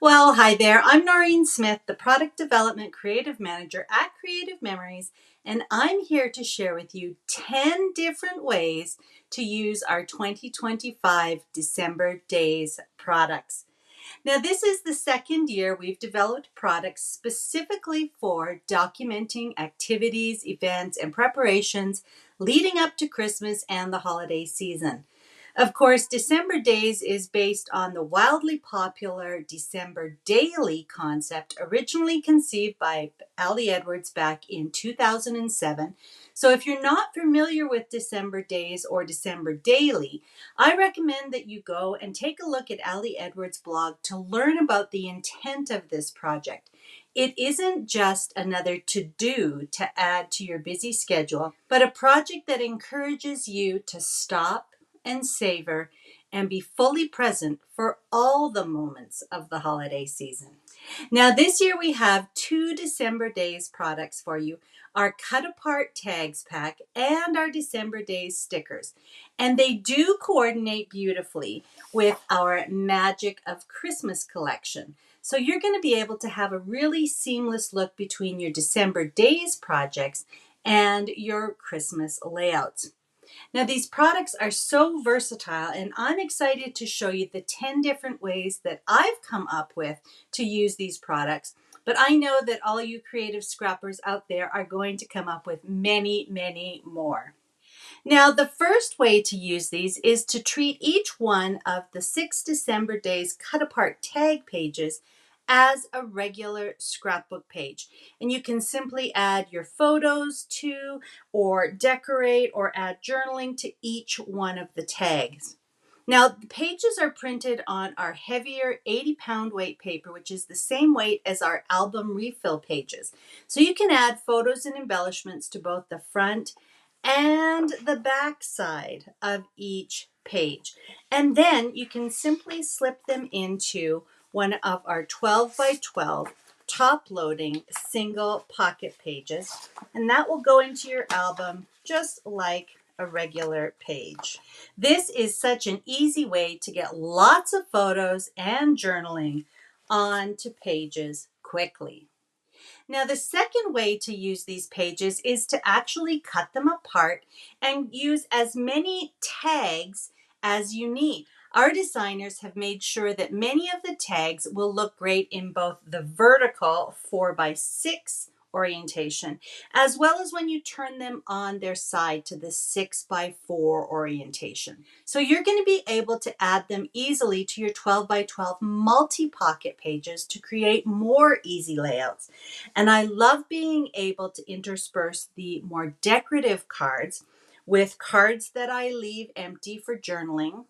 Well, hi there. I'm Noreen Smith, the Product Development Creative Manager at Creative Memories, and I'm here to share with you 10 different ways to use our 2025 December Days products. Now, this is the second year we've developed products specifically for documenting activities, events, and preparations leading up to Christmas and the holiday season. Of course, December Days is based on the wildly popular December Daily concept, originally conceived by Ali Edwards back in 2007. So if you're not familiar with December Days or December Daily, I recommend that you go and take a look at Ali Edwards' blog to learn about the intent of this project. It isn't just another to-do to add to your busy schedule, but a project that encourages you to stop and savor and be fully present for all the moments of the holiday season. Now, this year we have 2 December Days products for you, our Cut Apart Tags pack and our December Days stickers. And they do coordinate beautifully with our Magic of Christmas collection. So you're going to be able to have a really seamless look between your December Days projects and your Christmas layouts. Now, these products are so versatile, and I'm excited to show you the 10 different ways that I've come up with to use these products. But I know that all you creative scrappers out there are going to come up with many, many more. Now, the first way to use these is to treat each one of the 6 December Days cut apart tag pages as a regular scrapbook page. And you can simply add your photos to, or decorate, or add journaling to each one of the tags. Now, the pages are printed on our heavier 80-pound weight paper, which is the same weight as our album refill pages. So you can add photos and embellishments to both the front and the back side of each page. And then you can simply slip them into one of our 12 by 12 top loading single pocket pages, and that will go into your album just like a regular page. This is such an easy way to get lots of photos and journaling onto pages quickly. Now, the second way to use these pages is to actually cut them apart and use as many tags as you need. Our designers have made sure that many of the tags will look great in both the vertical 4x6 orientation, as well as when you turn them on their side to the 6x4 orientation. So you're going to be able to add them easily to your 12 by 12 multi-pocket pages to create more easy layouts. And I love being able to intersperse the more decorative cards with cards that I leave empty for journaling,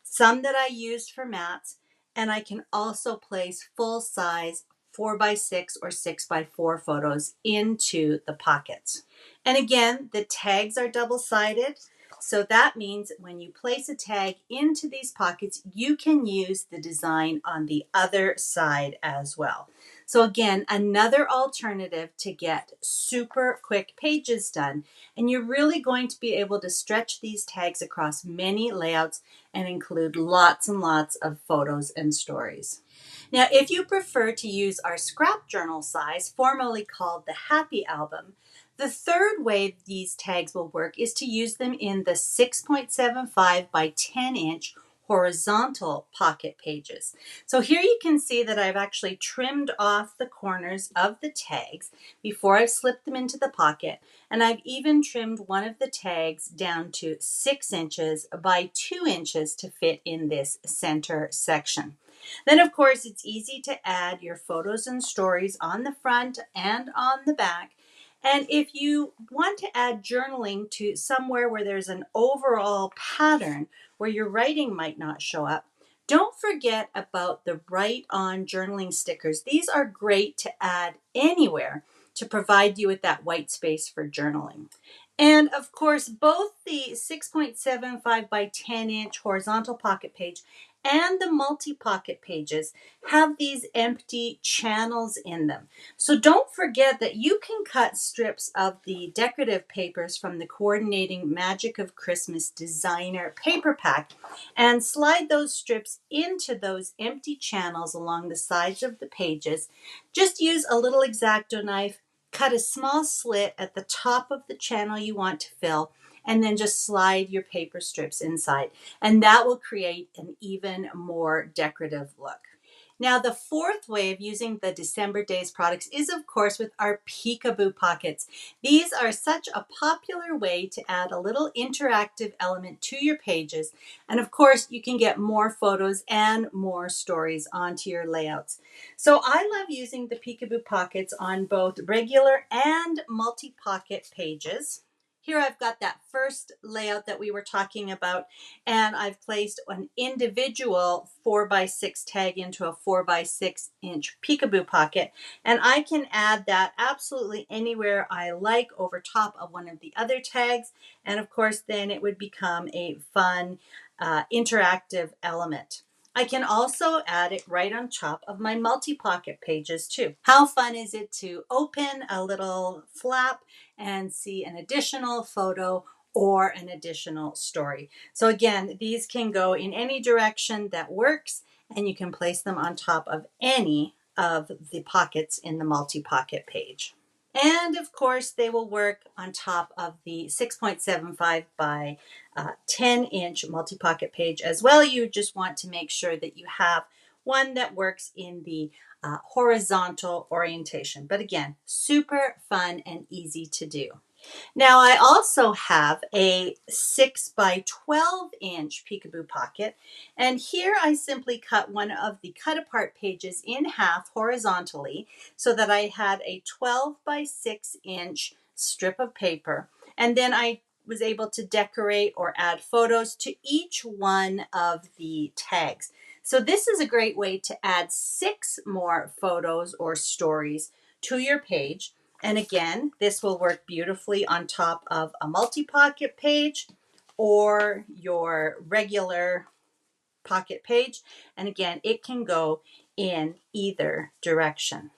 some that I use for mats, and I can also place full-size 4x6 or 6x4 photos into the pockets. And again, the tags are double-sided, so that means when you place a tag into these pockets, you can use the design on the other side as well. So again, another alternative to get super quick pages done, and you're really going to be able to stretch these tags across many layouts and include lots and lots of photos and stories. Now, if you prefer to use our scrap journal size, formerly called the Happy Album, the third way these tags will work is to use them in the 6.75 by 10 inch horizontal pocket pages. So here you can see that I've actually trimmed off the corners of the tags before I've slipped them into the pocket, and I've even trimmed one of the tags down to 6 inches by 2 inches to fit in this center section. Then, of course, it's easy to add your photos and stories on the front and on the back. And if you want to add journaling to somewhere where there's an overall pattern where your writing might not show up, don't forget about the Write On journaling stickers. These are great to add anywhere to provide you with that white space for journaling. And of course, both the 6.75 by 10 inch horizontal pocket page and the multi-pocket pages have these empty channels in them. So don't forget that you can cut strips of the decorative papers from the Coordinating Magic of Christmas Designer paper pack and slide those strips into those empty channels along the sides of the pages. Just use a little X-Acto knife, cut a small slit at the top of the channel you want to fill, and then just slide your paper strips inside. And that will create an even more decorative look. Now, the fourth way of using the December Days products is, of course, with our peekaboo pockets. These are such a popular way to add a little interactive element to your pages. And of course, you can get more photos and more stories onto your layouts. So I love using the peekaboo pockets on both regular and multi-pocket pages. Here I've got that first layout that we were talking about, and I've placed an individual 4x6 tag into a 4x6 inch peekaboo pocket, and I can add that absolutely anywhere I like over top of one of the other tags, and of course then it would become a fun interactive element. I can also add it right on top of my multi-pocket pages too. How fun is it to open a little flap and see an additional photo or an additional story? So again, these can go in any direction that works, and you can place them on top of any of the pockets in the multi-pocket page. And of course, they will work on top of the 6.75 by 10 inch multi-pocket page as well. You just want to make sure that you have one that works in the horizontal orientation. But again, super fun and easy to do. Now I also have a 6 by 12 inch peekaboo pocket, and here I simply cut one of the cut apart pages in half horizontally so that I had a 12 by 6 inch strip of paper, and then I was able to decorate or add photos to each one of the tags. So this is a great way to add 6 more photos or stories to your page. And again, this will work beautifully on top of a multi-pocket page or your regular pocket page. And again, it can go in either direction.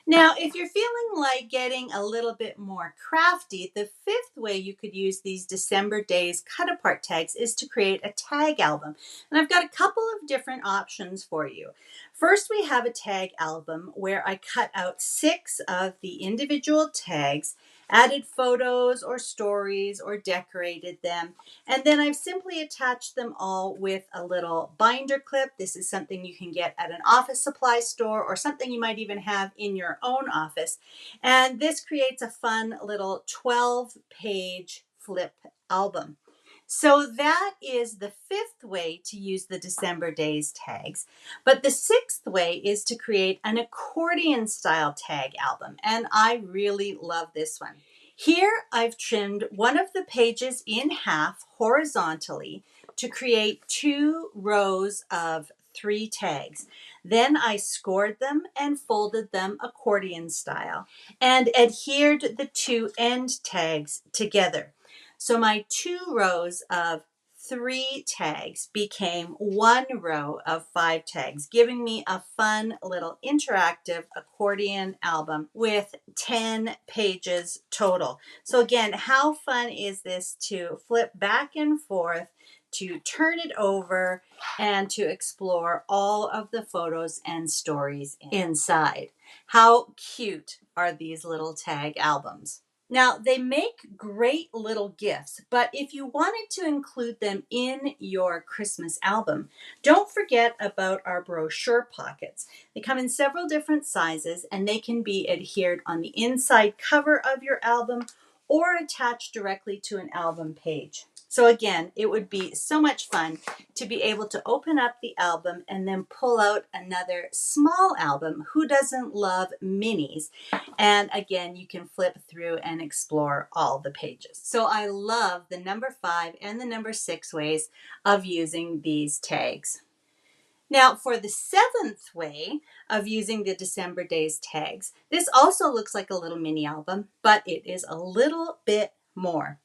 Now, if you're feeling like getting a little bit more crafty, the fifth way you could use these December Days cut apart tags is to create a tag album. And I've got a couple of different options for you. First, we have a tag album where I cut out 6 of the individual tags, added photos or stories or decorated them, and then I've simply attached them all with a little binder clip. This is something you can get at an office supply store or something you might even have in your own office. And this creates a fun little 12-page flip album. So that is the fifth way to use the December Days tags. But the sixth way is to create an accordion style tag album. And I really love this one. Here I've trimmed one of the pages in half horizontally to create 2 rows of 3 tags. Then I scored them and folded them accordion style and adhered the 2 end tags together. So my 2 rows of 3 tags became 1 row of 5 tags, giving me a fun little interactive accordion album with 10 pages total. So again, how fun is this to flip back and forth, to turn it over, and to explore all of the photos and stories inside. How cute are these little tag albums? Now, they make great little gifts, but if you wanted to include them in your Christmas album, don't forget about our brochure pockets. They come in several different sizes, and they can be adhered on the inside cover of your album or attached directly to an album page. So again, it would be so much fun to be able to open up the album and then pull out another small album. Who doesn't love minis? And again, you can flip through and explore all the pages. So I love the number 5 and the number 6 ways of using these tags. Now, for the 7th way of using the December Days tags, this also looks like a little mini album, but it is a little bit more.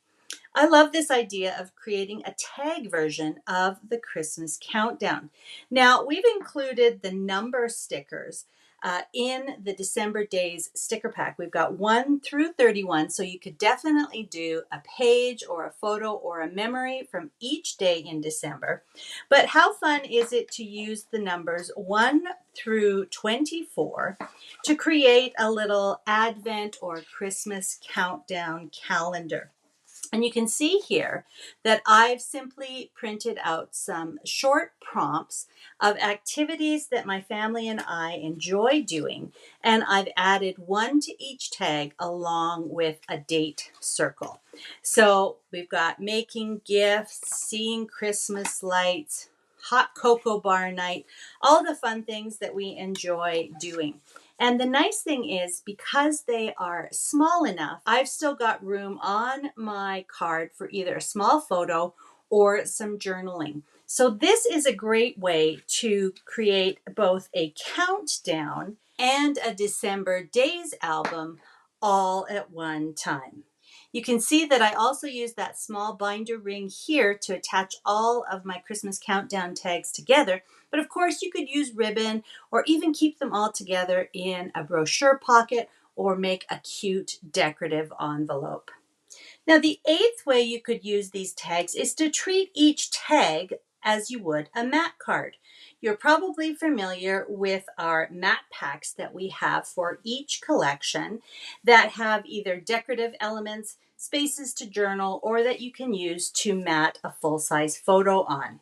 I love this idea of creating a tag version of the Christmas countdown. Now, we've included the number stickers in the December Days sticker pack. We've got 1 through 31, so you could definitely do a page or a photo or a memory from each day in December. But how fun is it to use the numbers 1 through 24 to create a little Advent or Christmas countdown calendar? And you can see here that I've simply printed out some short prompts of activities that my family and I enjoy doing. And I've added one to each tag along with a date circle. So we've got making gifts, seeing Christmas lights, hot cocoa bar night, all the fun things that we enjoy doing. And the nice thing is, because they are small enough, I've still got room on my card for either a small photo or some journaling. So this is a great way to create both a countdown and a December Days album all at one time. You can see that I also use that small binder ring here to attach all of my Christmas countdown tags together. But of course, you could use ribbon or even keep them all together in a brochure pocket or make a cute decorative envelope. Now, the 8th way you could use these tags is to treat each tag as you would a mat card. You're probably familiar with our mat packs that we have for each collection that have either decorative elements, spaces to journal, or that you can use to mat a full-size photo on.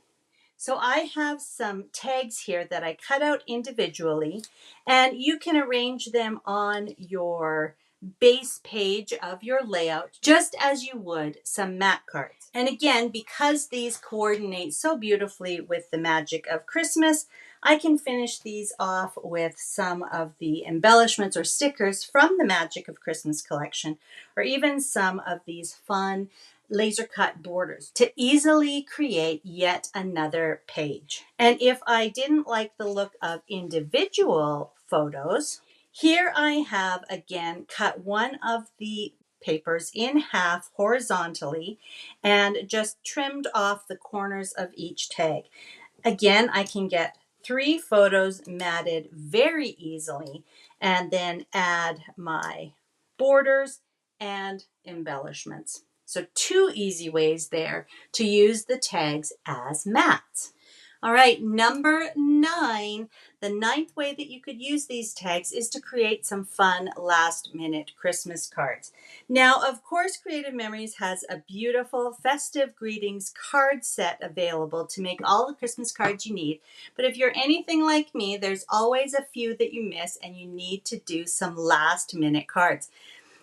So I have some tags here that I cut out individually, and you can arrange them on your base page of your layout just as you would some mat cards. And again, because these coordinate so beautifully with the magic of Christmas, I can finish these off with some of the embellishments or stickers from the Magic of Christmas collection, or even some of these fun laser cut borders to easily create yet another page. And if I didn't like the look of individual photos, here I have again cut one of the papers in half horizontally and just trimmed off the corners of each tag. Again, I can get 3 photos matted very easily and then add my borders and embellishments. So 2 easy ways there to use the tags as mats. All right, number 9, the 9th way that you could use these tags is to create some fun last-minute Christmas cards. Now, of course, Creative Memories has a beautiful festive greetings card set available to make all the Christmas cards you need. But if you're anything like me, there's always a few that you miss and you need to do some last-minute cards.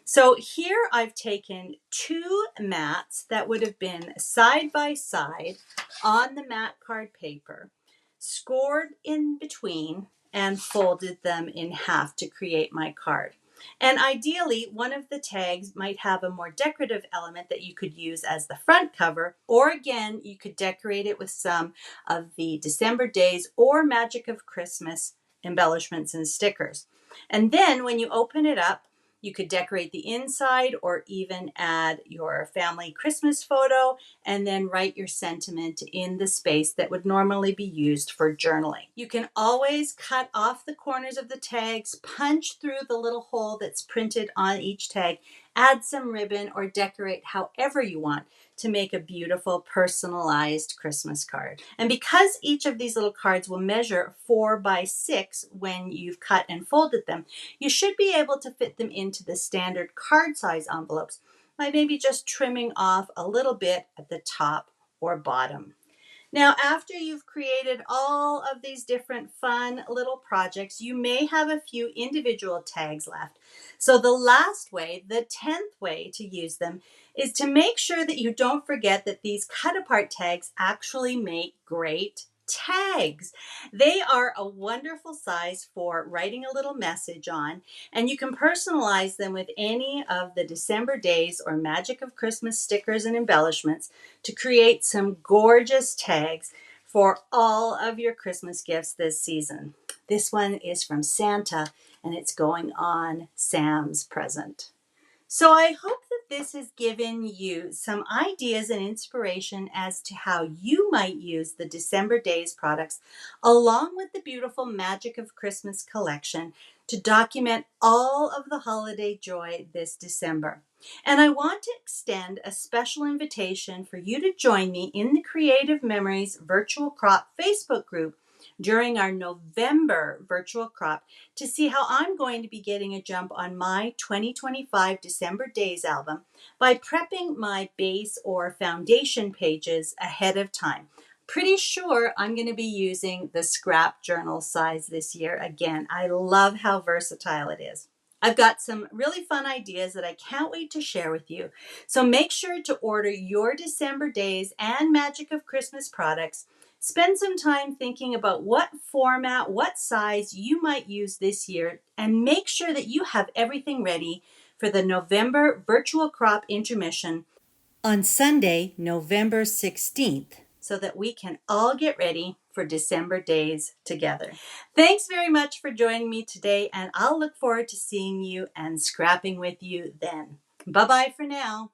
So here I've taken 2 mats that would have been side by side on the mat card paper, scored in between, and folded them in half to create my card. And ideally, one of the tags might have a more decorative element that you could use as the front cover, or again, you could decorate it with some of the December Days or Magic of Christmas embellishments and stickers. And then when you open it up, you could decorate the inside or even add your family Christmas photo and then write your sentiment in the space that would normally be used for journaling. You can always cut off the corners of the tags, punch through the little hole that's printed on each tag, add some ribbon or decorate however you want to make a beautiful personalized Christmas card. And because each of these little cards will measure 4 by 6 when you've cut and folded them, you should be able to fit them into the standard card size envelopes by maybe just trimming off a little bit at the top or bottom. Now, after you've created all of these different fun little projects, you may have a few individual tags left. So the last way, the 10th way to use them, is to make sure that you don't forget that these cut apart tags actually make great tags. They are a wonderful size for writing a little message on, and you can personalize them with any of the December Days or Magic of Christmas stickers and embellishments to create some gorgeous tags for all of your Christmas gifts this season. This one is from Santa, and it's going on Sam's present. So I hope that this has given you some ideas and inspiration as to how you might use the December Days products along with the beautiful Magic of Christmas collection to document all of the holiday joy this December. And I want to extend a special invitation for you to join me in the Creative Memories Virtual Crop Facebook group during our November Virtual Crop to see how I'm going to be getting a jump on my 2025 December Days album by prepping my base or foundation pages ahead of time. Pretty sure I'm going to be using the scrap journal size this year. Again, I love how versatile it is. I've got some really fun ideas that I can't wait to share with you. So make sure to order your December Days and Magic of Christmas products. Spend some time thinking about what format, what size you might use this year, and make sure that you have everything ready for the November Virtual Crop Intermission on Sunday, November 16th, so that we can all get ready for December Days together. Thanks very much for joining me today, and I'll look forward to seeing you and scrapping with you then. Bye-bye for now.